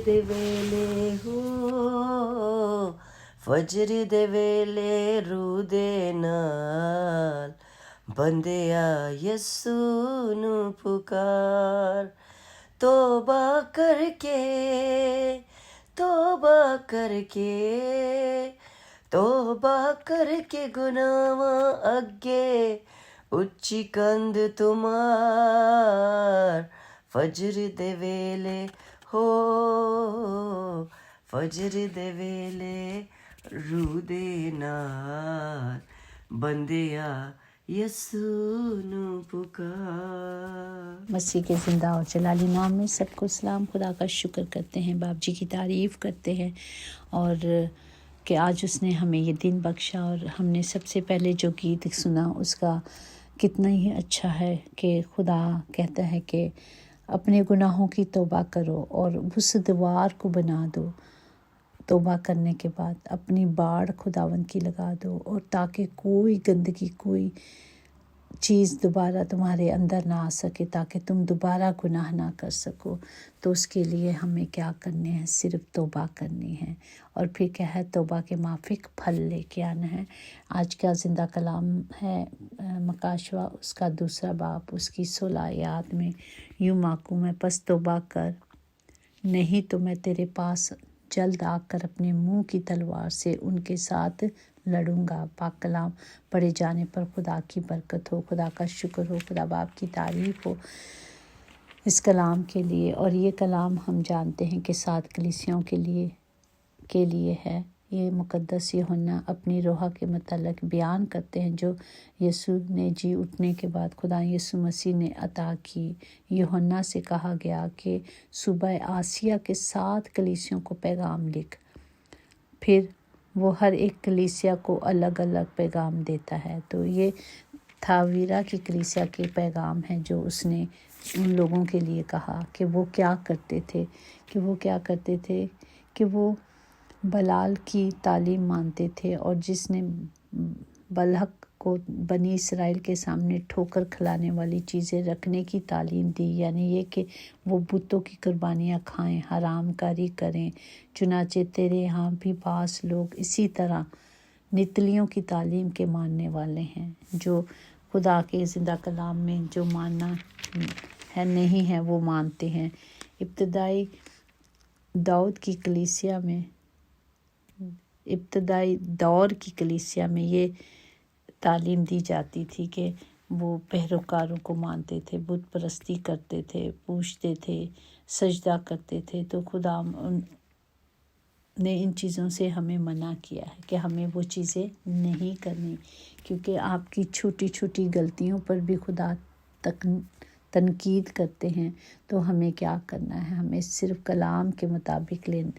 दे वेले हो फजर दे वेले रूदे नाल बंदिया यसू नु पुकार तौबा करके तौबा करके तौबा करके गुनाह अगे उच्ची कंद तुमार फजर दे वेले हो फजर दे वेले रूदे नाल बंदिया यसू नु पुकार। मसीह के ज़िंदा और जलाली नाम में सबको सलाम। खुदा का शुक्र करते हैं, बाप जी की तारीफ़ करते हैं और कि आज उसने हमें ये दिन बख्शा। और हमने सबसे पहले जो गीत सुना उसका कितना ही अच्छा है कि खुदा कहता है कि अपने गुनाहों की तौबा करो और उस दीवार को बना दो। तौबा करने के बाद अपनी बाड़ खुदावंद की लगा दो और ताकि कोई गंदगी कोई चीज़ दोबारा तुम्हारे अंदर ना आ सके, ताकि तुम दोबारा गुनाह ना कर सको। तो उसके लिए हमें क्या करने हैं? सिर्फ तौबा करनी है। और फिर क्या है? तौबा के माफिक फल लेके आना है। आज का ज़िंदा कलाम है मकाशवा उसका 2 बाब उसकी 16 आयत में यूँ माकूम है, पस तौबा कर, नहीं तो मैं तेरे पास जल्द आकर अपने मुंह की तलवार से उनके साथ लड़ूंगा। पाक कलाम पढ़े जाने पर खुदा की बरकत हो, खुदा का शुक्र हो, खुदा बाप की तारीफ़ हो इस कलाम के लिए। और ये कलाम हम जानते हैं कि 7 कलीसियाओं के लिए है। ये मुकद्दस यूहन्ना अपनी रोहा के मतलब बयान करते हैं जो यीशु ने जी उठने के बाद खुदा यीशु मसीह ने अता की। यूहन्ना से कहा गया कि सुबह आसिया के 7 कलीसियों को पैगाम लिख। फिर वो हर एक कलीसिया को अलग अलग पैगाम देता है। तो ये थावीरा की कलीसिया के पैगाम हैं जो उसने उन लोगों के लिए कहा कि वो क्या करते थे कि वो बलाल की तालीम मानते थे और जिसने बलहक को बनी इसराइल के सामने ठोकर खिलाने वाली चीज़ें रखने की तालीम दी, यानी ये कि वो बुतों की कुर्बानियाँ खाएं, हरामकारी करें। चुनाचे तेरे यहाँ भी बास लोग इसी तरह नितलियों की तालीम के मानने वाले हैं, जो खुदा के ज़िंदा कलाम में जो मानना है नहीं है वो मानते हैं। इब्तदाई दौर की कलीसिया में ये तालीम दी जाती थी कि वो पैरोकारों को मानते थे, बुत परस्ती करते थे, पूजते थे, सजदा करते थे। तो खुदा ने इन चीज़ों से हमें मना किया है कि हमें वो चीज़ें नहीं करनी, क्योंकि आपकी छोटी छोटी गलतियों पर भी खुदा तनकीद करते हैं। तो हमें क्या करना है? हमें सिर्फ कलाम के मुताबिक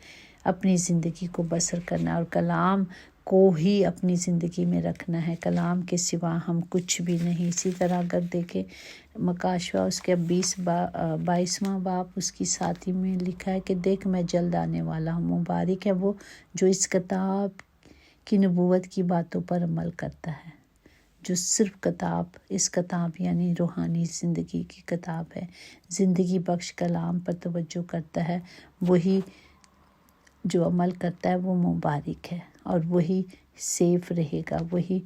अपनी ज़िंदगी को बसर करना है और कलाम को ही अपनी ज़िंदगी में रखना है। कलाम के सिवा हम कुछ भी नहीं। इसी तरह अगर देखें मकाशवा उसके 22वां बाब उसकी 7 में लिखा है कि देख मैं जल्द आने वाला हूँ। मुबारक है वो जो इस किताब की नबूवत की बातों पर अमल करता है, जो सिर्फ इस किताब यानी रूहानी ज़िंदगी की किताब है, ज़िंदगी बख्श कलाम पर तवज्जो करता है। वही जो अमल करता है वो मुबारक है और वही सेफ रहेगा, वही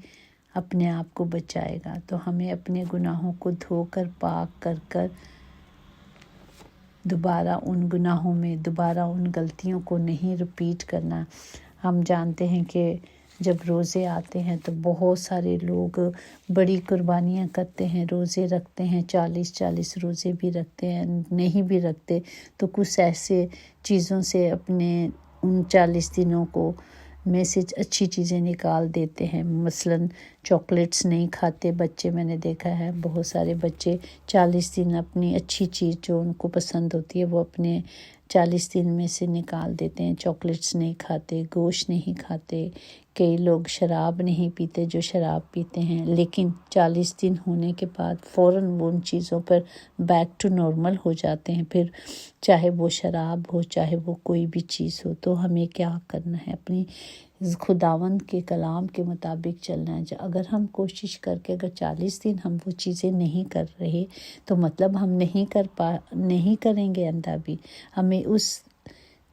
अपने आप को बचाएगा। तो हमें अपने गुनाहों को धोकर पाक कर कर दोबारा उन गलतियों को नहीं रिपीट करना। हम जानते हैं कि जब रोज़े आते हैं तो बहुत सारे लोग बड़ी कुर्बानियाँ करते हैं, रोज़े रखते हैं, 40 रोज़े भी रखते हैं, नहीं भी रखते तो कुछ ऐसे चीज़ों से अपने उन 40 दिनों को में से अच्छी चीज़ें निकाल देते हैं। मसलन चॉकलेट्स नहीं खाते बच्चे, मैंने देखा है बहुत सारे बच्चे 40 दिन अपनी अच्छी चीज़ जो उनको पसंद होती है वो अपने 40 दिन में से निकाल देते हैं। चॉकलेट्स नहीं खाते, गोश्त नहीं खाते, कई लोग शराब नहीं पीते जो शराब पीते हैं, लेकिन 40 दिन होने के बाद फ़ौरन वो उन चीज़ों पर बैक टू नॉर्मल हो जाते हैं। फिर चाहे वो शराब हो, चाहे वो कोई भी चीज़ हो। तो हमें क्या करना है? अपनी खुदावंद के कलाम के मुताबिक चलना है। अगर हम कोशिश करके अगर 40 दिन हम वो चीज़ें नहीं कर रहे तो मतलब हम नहीं करेंगे अंदा भी। हमें उस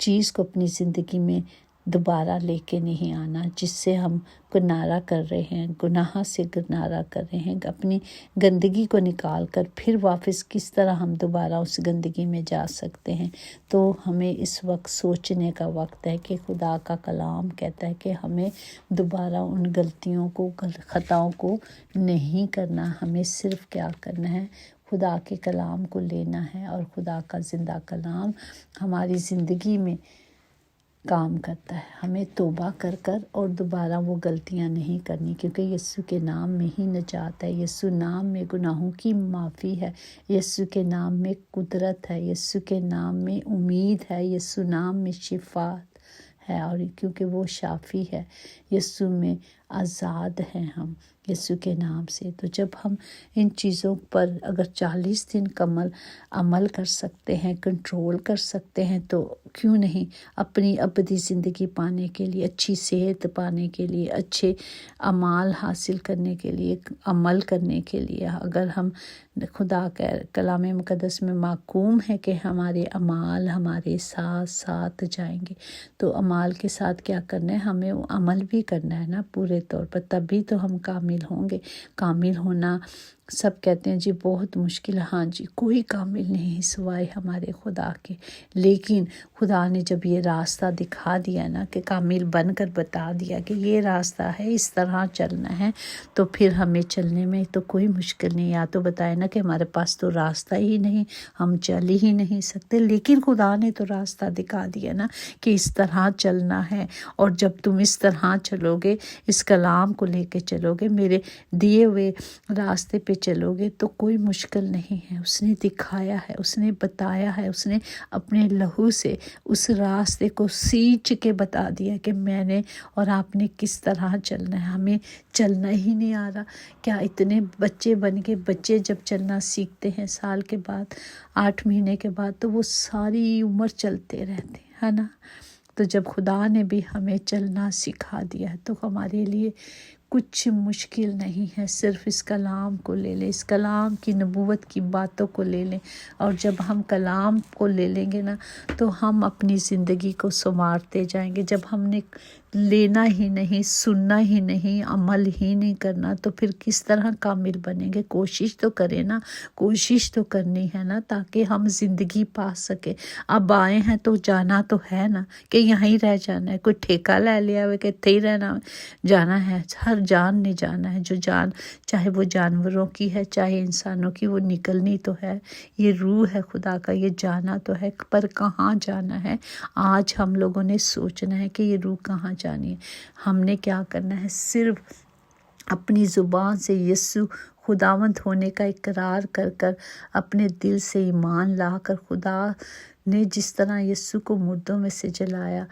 چیز کو اپنی زندگی میں دوبارہ لے کے نہیں آنا جس سے ہم کنارہ کر رہے ہیں، گناہ سے کنارہ کر رہے ہیں، اپنی گندگی کو نکال کر پھر واپس کس طرح ہم دوبارہ اس گندگی میں جا سکتے ہیں۔ تو ہمیں اس وقت سوچنے کا وقت ہے کہ خدا کا کلام کہتا ہے کہ ہمیں دوبارہ ان غلطیوں کو، خطاؤں کو نہیں کرنا، ہمیں صرف کیا کرنا ہے، خدا کے کلام کو لینا ہے، اور خدا کا زندہ کلام ہماری زندگی میں کام کرتا ہے۔ ہمیں توبہ کر کر اور دوبارہ وہ غلطیاں نہیں کرنی، کیونکہ یسوع کے نام میں ہی نجات ہے، یسوع نام میں گناہوں کی معافی ہے، یسوع کے نام میں قدرت ہے، یسوع کے نام میں امید ہے، یسوع نام میں شفا ہے، اور کیونکہ وہ شافی ہے، یسوع میں آزاد ہیں ہم یسوع کے نام سے۔ تو جب ہم ان چیزوں پر اگر 40 دن عمل کر سکتے ہیں، کنٹرول کر سکتے ہیں، تو کیوں نہیں اپنی ابدی زندگی پانے کے لیے، اچھی صحت پانے کے لیے، اچھے اعمال حاصل کرنے کے لیے، عمل کرنے کے لیے، اگر ہم خدا کا کلام مقدس میں محکوم ہے کہ ہمارے اعمال ہمارے ساتھ ساتھ جائیں گے، تو اعمال کے ساتھ کیا کرنا ہے، ہمیں عمل بھی کرنا ہے نا پورے طور پر، تبھی تو ہم کامل ہوں گے۔ کامل ہونا سب کہتے ہیں جی بہت مشکل ہے، ہاں جی کوئی کامل نہیں سوائے ہمارے خدا کے، لیکن خدا نے جب یہ راستہ دکھا دیا نا کہ کامل بن کر بتا دیا کہ یہ راستہ ہے، اس طرح چلنا ہے، تو پھر ہمیں چلنے میں تو کوئی مشکل نہیں۔ یا تو بتائے نا کہ ہمارے پاس تو راستہ ہی نہیں، ہم چل ہی نہیں سکتے، لیکن خدا نے تو راستہ دکھا دیا نا کہ اس طرح چلنا ہے، اور جب تم اس طرح چلو گے، اس کلام کو لے کے چلو گے، میرے دیے ہوئے راستے پہ چلو گے، تو کوئی مشکل نہیں ہے۔ اس نے دکھایا ہے، اس نے بتایا ہے، اس نے اپنے لہو سے اس راستے کو سینچ کے بتا دیا کہ میں نے اور آپ نے کس طرح چلنا ہے۔ ہمیں چلنا ہی نہیں آ رہا۔ کیا اتنے بچے بن کے، بچے جب چلنا سیکھتے ہیں سال کے بعد، 8 مہینے کے بعد، تو وہ ساری عمر چلتے رہتے ہیں نا۔ تو جب خدا نے بھی ہمیں چلنا سکھا دیا ہے تو ہمارے لیے کچھ مشکل نہیں ہے، صرف اس کلام کو لے لیں، اس کلام کی نبوت کی باتوں کو لے لیں، اور جب ہم کلام کو لے لیں گے نا تو ہم اپنی زندگی کو سنوارتے جائیں گے۔ جب ہم نے لینا ہی نہیں، سننا ہی نہیں، عمل ہی نہیں کرنا، تو پھر کس طرح کامل بنیں گے؟ کوشش تو کریں نا، کوشش تو کرنی ہے نا، تاکہ ہم زندگی پا سکیں۔ اب آئے ہیں تو جانا تو ہے نا، کہ یہیں رہ جانا ہے، کوئی ٹھیکہ لے لیا ہوئے کہ اتھے ہی رہنا، جانا ہے۔ ہر جان نے جانا ہے، جو جان چاہے وہ جانوروں کی ہے چاہے انسانوں کی، وہ نکلنی تو ہے۔ یہ روح ہے خدا کا، یہ جانا تو ہے، پر کہاں جانا ہے؟ آج ہم لوگوں نے سوچنا ہے کہ یہ روح کہاں جانی ہے۔ ہم نے کیا کرنا ہے؟ صرف اپنی زبان سے یسوع خداوند ہونے کا اقرار کر کر، اپنے دل سے ایمان لا کر، خدا نے جس طرح یسوع کو مردوں میں سے جلایا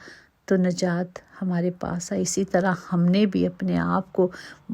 تو نجات ہمارے پاس ہے، اسی طرح ہم نے بھی اپنے آپ کو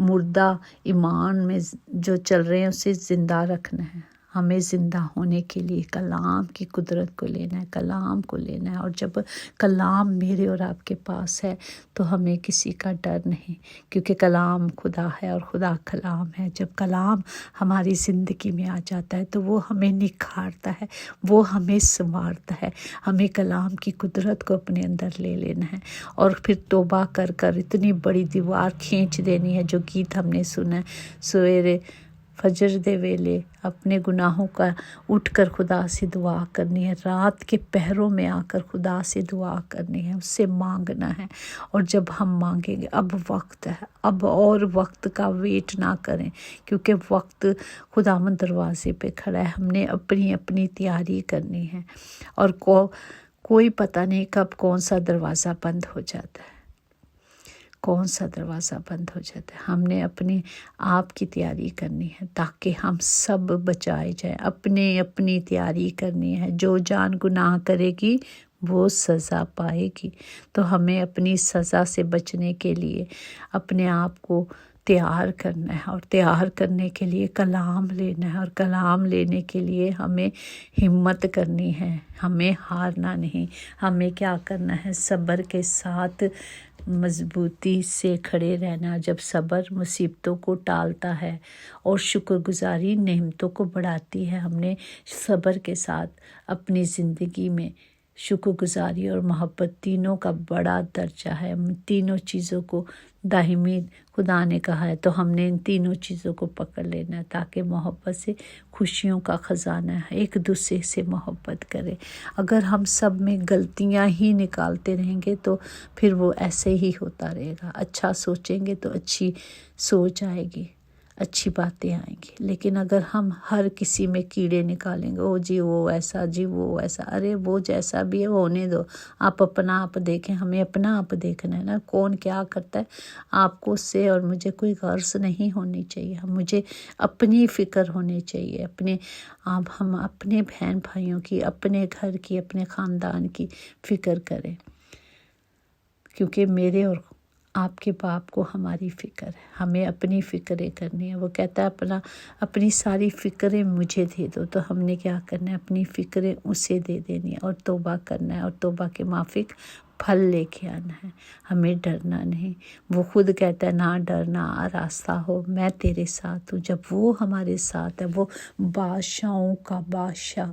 مردہ ایمان میں جو چل رہے ہیں اسے زندہ رکھنا ہے۔ ہمیں زندہ ہونے کے لیے کلام کی قدرت کو لینا ہے، کلام کو لینا ہے، اور جب کلام میرے اور آپ کے پاس ہے تو ہمیں کسی کا ڈر نہیں، کیونکہ کلام خدا ہے اور خدا کلام ہے۔ جب کلام ہماری زندگی میں آ جاتا ہے تو وہ ہمیں نکھارتا ہے، وہ ہمیں سنوارتا ہے۔ ہمیں کلام کی قدرت کو اپنے اندر لے لینا ہے، اور پھر توبہ کر کر اتنی بڑی دیوار کھینچ دینی ہے، جو گیت ہم نے سنا ہے، سویرے فجر دے ویلے اپنے گناہوں کا اٹھ کر خدا سے دعا کرنی ہے، رات کے پہروں میں آ کر خدا سے دعا کرنی ہے، اس سے مانگنا ہے۔ اور جب ہم مانگیں گے، اب وقت ہے، اب اور وقت کا ویٹ نہ کریں، کیونکہ وقت خداوند دروازے پہ کھڑا ہے۔ ہم نے اپنی تیاری کرنی ہے، اور کوئی پتہ نہیں کب کون سا دروازہ بند ہو جاتا ہے، کون سا دروازہ بند ہو جاتا ہے۔ ہم نے اپنی آپ کی تیاری کرنی ہے تاکہ ہم سب بچائے جائیں۔ اپنی تیاری کرنی ہے۔ جو جان گناہ کرے گی وہ سزا پائے گی، تو ہمیں اپنی سزا سے بچنے کے لیے اپنے آپ کو تیار کرنا ہے، اور تیار کرنے کے لیے کلام لینا ہے، اور کلام لینے کے لیے ہمیں ہمت کرنی ہے، ہمیں ہارنا نہیں۔ ہمیں کیا کرنا ہے؟ صبر کے ساتھ مضبوطی سے کھڑے رہنا۔ جب صبر مصیبتوں کو ٹالتا ہے اور شکر گزاری نعمتوں کو بڑھاتی ہے، ہم نے صبر کے ساتھ اپنی زندگی میں शुक्र गुज़ारी और मोहब्बत तीनों का बड़ा दर्जा है। तीनों चीज़ों को दाहिमी खुदा ने कहा है, तो हमने इन तीनों चीज़ों को पकड़ लेना है ताकि मोहब्बत से खुशियों का ख़जाना है, एक दूसरे से मोहब्बत करें। अगर हम सब में गलतियां ही निकालते रहेंगे तो फिर वो ऐसे ही होता रहेगा। अच्छा सोचेंगे तो अच्छी सोच आएगी, अच्छी बातें आएंगी। लेकिन अगर हम हर किसी में कीड़े निकालेंगे, ओ जी वो ऐसा, जी वो ऐसा, अरे वो जैसा भी है वो होने दो, आप अपना आप देखें। हमें अपना आप देखना है ना, कौन क्या करता है आपको उससे और मुझे कोई गर्ज नहीं होनी चाहिए। मुझे अपनी फ़िक्र होनी चाहिए, अपने आप हम अपने बहन भाइयों की, अपने घर की, अपने ख़ानदान की फ़िक्र करें, क्योंकि मेरे और आपके बाप को हमारी फ़िक्र है। हमें अपनी फ़िक्रें करनी है। वो कहता है अपनी सारी फ़िक्रें मुझे दे दो, तो हमने क्या करना है, अपनी फ़िक्रें उसे दे देनी है और तौबा करना है और तौबा के माफिक फल लेके आना है। हमें डरना नहीं। वो खुद कहता है ना डरना, आरास्ता हो, मैं तेरे साथ हूँ। जब वो हमारे साथ है, वो बादशाहों का बादशाह,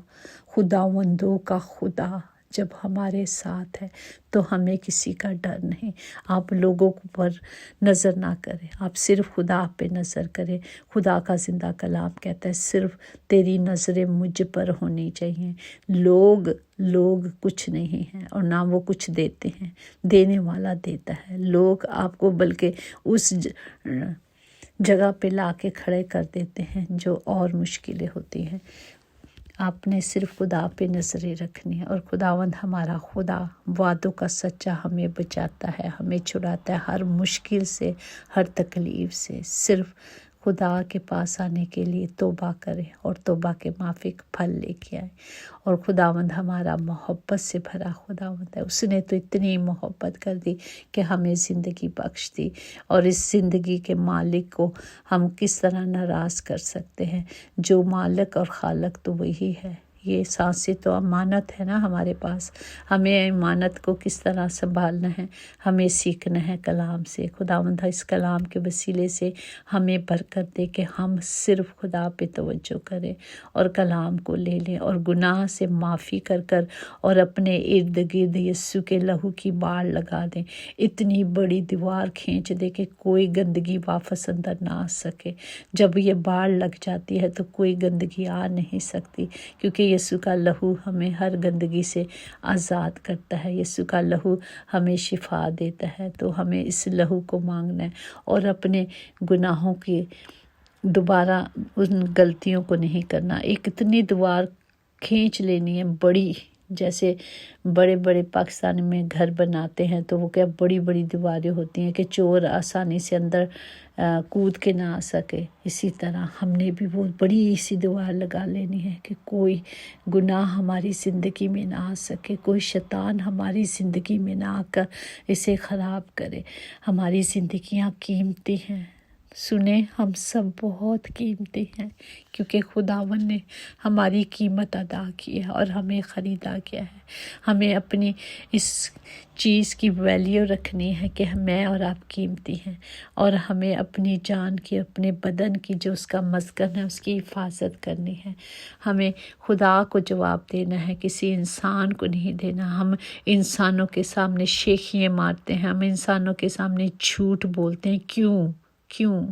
खुदावंदों का खुदा जब हमारे साथ है तो हमें किसी का डर नहीं। आप लोगों पर नज़र ना करें, आप सिर्फ खुदा पे नज़र करें। खुदा का ज़िंदा कलाम कहता है सिर्फ तेरी नज़रें मुझ पर होनी चाहिए। लोग कुछ नहीं हैं और ना वो कुछ देते हैं, देने वाला देता है। लोग आपको बल्कि उस जगह पे ला के खड़े कर देते हैं जो और मुश्किलें होती हैं। आपने सिर्फ खुदा पे नज़रें रखनी है और खुदावंद हमारा खुदा वादों का सच्चा हमें बचाता है, हमें छुड़ाता है हर मुश्किल से, हर तकलीफ़ से। सिर्फ खुदा के पास आने के लिए तौबा करें और तौबा के माफिक फल लेके आए। और खुदावंद हमारा मोहब्बत से भरा खुदावंद है। उसने तो इतनी मोहब्बत कर दी कि हमें ज़िंदगी बख्श दी, और इस ज़िंदगी के मालिक को हम किस तरह नाराज़ कर सकते हैं। जो मालिक और खालक तो वही है। ये सांसें तो अमानत है ना हमारे पास, हमें अमानत को किस तरह संभालना है हमें सीखना है कलाम से। खुदावंद इस कलाम के वसीले से हमें बरकत दे कि हम सिर्फ खुदा पे तवज्जो करें और कलाम को ले लें और गुनाह से माफ़ी कर कर और अपने इर्द गिर्द यीशु के लहू की बाड़ लगा दें। इतनी बड़ी दीवार खींच दे कि कोई गंदगी वापस अंदर ना आ सके। जब ये बाड़ लग जाती है तो कोई गंदगी आ नहीं सकती, क्योंकि यीशु का लहू हमें हर गंदगी से आज़ाद करता है। यीशु का लहू हमें शिफा देता है। तो हमें इस लहू को मांगना है और अपने गुनाहों की दोबारा उन गलतियों को नहीं करना। एक इतनी दीवार खींच लेनी है बड़ी, जैसे बड़े बड़े पाकिस्तान में घर बनाते हैं तो वो क्या बड़ी बड़ी दीवारें होती हैं कि चोर आसानी से अंदर कूद के ना आ सके। इसी तरह हमने भी वो बड़ी सी दीवार लगा लेनी है कि कोई गुनाह हमारी ज़िंदगी में ना आ सके, कोई शैतान हमारी ज़िंदगी में ना आकर इसे ख़राब करे। हमारी ज़िंदगियाँ कीमती हैं, सुने हम सब बहुत कीमती हैं, क्योंकि खुदावन ने हमारी कीमत अदा की है और हमें ख़रीदा किया है। हमें अपनी इस चीज़ की वैल्यू रखनी है कि मैं और आप कीमती हैं, और हमें अपनी जान की, अपने बदन की जो उसका मस्कन है उसकी हिफाजत करनी है। हमें खुदा को जवाब देना है, किसी इंसान को नहीं देना। हम इंसानों के सामने शेखियाँ मारते हैं, हम इंसानों के सामने झूठ बोलते हैं। क्यों?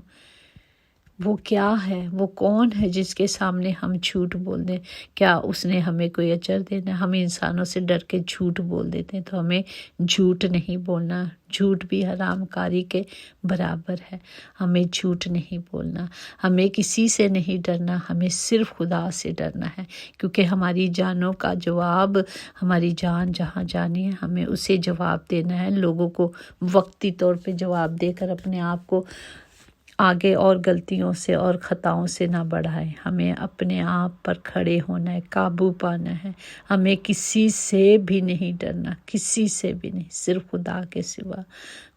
वो क्या है, वो कौन है जिसके सामने हम झूठ बोल दें? क्या उसने हमें कोई अजर देना? हम इंसानों से डर के झूठ बोल देते हैं। तो हमें झूठ नहीं बोलना। झूठ भी हरामकारी के बराबर है। हमें झूठ नहीं बोलना। हमें किसी से नहीं डरना, हमें सिर्फ खुदा से डरना है, क्योंकि हमारी जानों का जवाब, हमारी जान जहाँ जानी है हमें उसे जवाब देना है। लोगों को वक्ती तौर पे जवाब देकर अपने आप को आगे और गलतियों से और ख़ताओं से ना बढ़ाएं। हमें अपने आप पर खड़े होना है, काबू पाना है। हमें किसी से भी नहीं डरना, किसी से भी नहीं, सिर्फ खुदा के सिवा।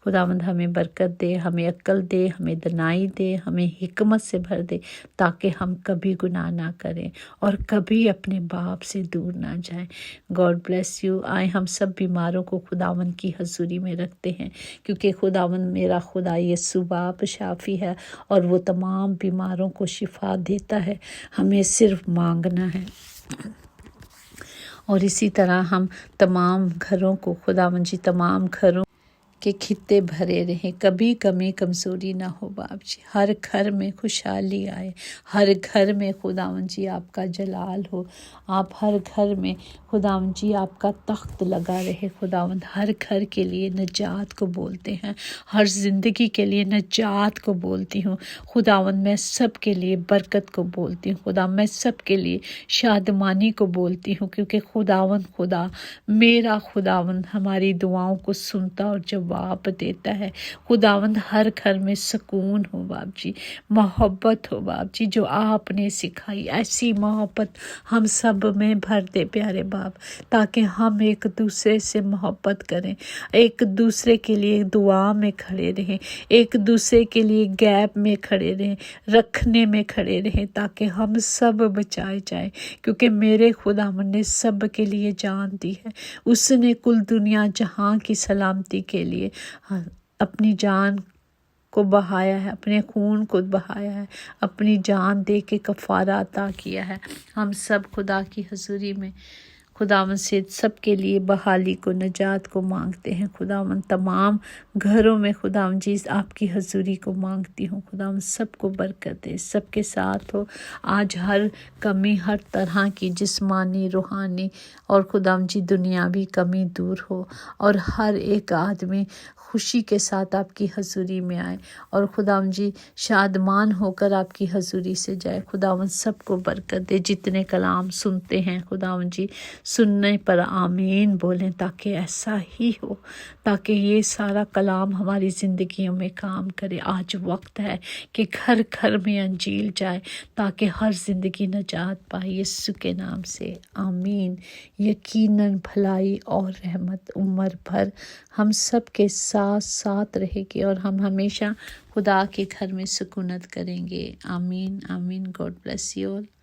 खुदावंद हमें बरकत दे, हमें अक्ल दे, हमें दनाई दे, हमें हिकमत से भर दे, ताकि हम कभी गुनाह ना करें और कभी अपने बाप से दूर ना जाएं। God bless you. आए हम सब बीमारों को खुदावंद की हजूरी में रखते हैं, क्योंकि खुदावंद मेरा खुदा यीशु बाप शाफी है और वो तमाम बीमारों को शिफा देता है। हमें सिर्फ मांगना है اور اسی طرح ہم تمام گھروں کو خداوند جی تمام گھروں کے خطے بھرے رہیں، کبھی کمی کمزوری نہ ہو باپ جی، ہر گھر میں خوشحالی آئے، ہر گھر میں خداوند جی آپ کا جلال ہو، آپ ہر گھر میں خداوند جی آپ کا تخت لگا رہے خداوند، ہر گھر کے لیے نجات کو بولتے ہیں، ہر زندگی کے لیے نجات کو بولتی ہوں خداوند، میں سب کے لیے برکت کو بولتی ہوں خدا، میں سب کے لیے شادمانی کو بولتی ہوں، کیونکہ خداوند خدا میرا خداوند ہماری دعاؤں کو سنتا اور جواب دیتا ہے خداوند، ہر گھر میں سکون ہو باپ جی، محبت ہو باپ جی، جو آپ نے سکھائی ایسی محبت ہم سب میں بھر دے پیارے باپ، تاکہ ہم ایک دوسرے سے محبت کریں، ایک دوسرے کے لیے دعا میں کھڑے رہیں، ایک دوسرے کے لیے گیپ میں کھڑے رہیں، رکھنے میں کھڑے رہیں، تاکہ ہم سب بچائے جائیں، کیونکہ میرے خداوند نے سب کے لیے جان دی ہے، اس نے کل دنیا جہاں کی سلامتی کے لیے اپنی جان کو بہایا ہے، اپنے خون کو بہایا ہے، اپنی جان دے کے کفارہ عطا کیا ہے۔ ہم سب خدا کی حضوری میں خداوند سے سب کے لیے بحالی کو، نجات کو مانگتے ہیں خداوند، تمام گھروں میں خداوند جی آپ کی حضوری کو مانگتی ہوں خداوند، سب کو برکت دے، سب کے ساتھ ہو، آج ہر کمی، ہر طرح کی جسمانی، روحانی اور خداوند جی دنیاوی کمی دور ہو، اور ہر ایک آدمی خوشی کے ساتھ آپ کی حضوری میں آئے، اور خداوند جی شادمان ہو کر آپ کی حضوری سے جائے، خداوند سب کو برکت دے، جتنے کلام سنتے ہیں خداوند جی سننے پر آمین بولیں، تاکہ ایسا ہی ہو، تاکہ یہ سارا کلام ہماری زندگیوں میں کام کرے۔ آج وقت ہے کہ گھر گھر میں انجیل جائے، تاکہ ہر زندگی نجات پائے، یسوع کے نام سے آمین۔ یقیناً بھلائی اور رحمت عمر بھر ہم سب کے ساتھ ساتھ رہے گی، اور ہم ہمیشہ خدا کے گھر میں سکونت کریں گے۔ آمین آمین۔ God bless you all.